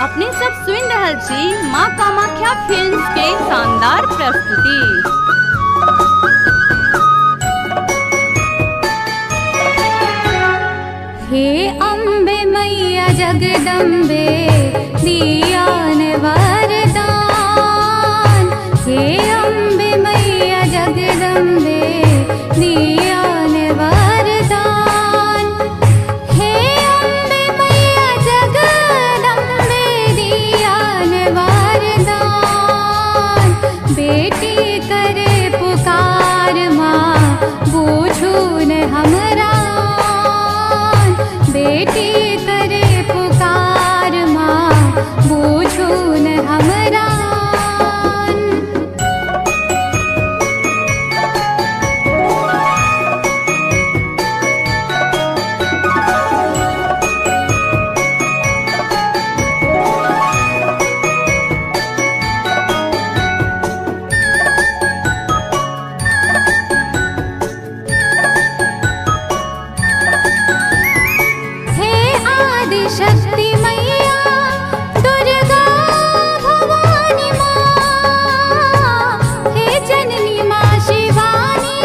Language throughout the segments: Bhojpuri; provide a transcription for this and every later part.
अपने सब सुन रहल छी माँ कामाख्या फिल्म्स के शानदार प्रस्तुति। हे अम्बे मैया जगदम्बे दियान वरदान। हे अम्बे मैया जगदम्बे दियान वरदान। हे अम्बे मैया जगदम्बे दियान वरदान। बेटी करे पुकार माँ बूझू न हमरा। बेटी करे पुकार माँ बूझू न हमरा। शक्ति मैया दुर्गा भवानी माँ। हे जननी माँ शिवानी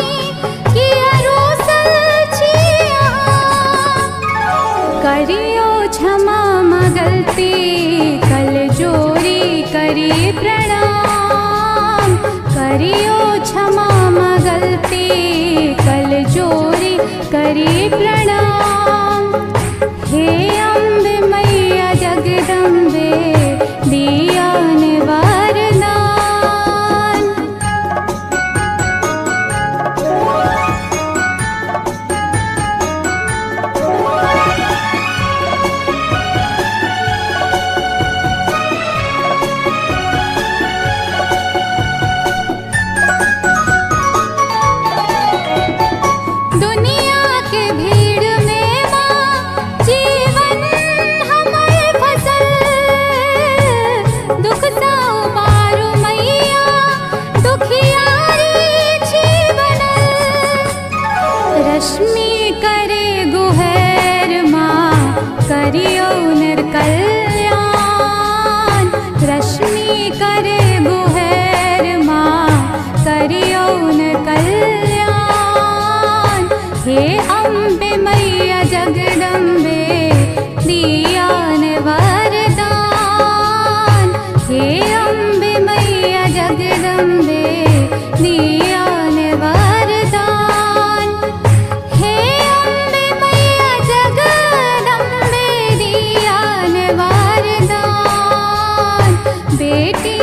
की अरोसल छिया। करियो क्षमा माँ गलती कल जोरी करी प्रणाम। करियो क्षमा माँ गलती कल जोरी करी प्रणाम। हे अम्बे मैया जगदम्बे दियान वरदान। दुनिया के भीड़ में माँ जीवन हमर फसल। दुख सा उबारू मैया दुखियारी छी बनल। रश्मि करे गुहर माँ करियो नर कल्याण। रश्मि करे गुहर माँ करियो नर कल्याण। हे अम्बे मैया जगदम्बे दियान वरदान। हे अम्बे मैया जगदम्बे दियान वरदान। हे अम्बे मैया जगदम्बे दियान वरदान। बेटी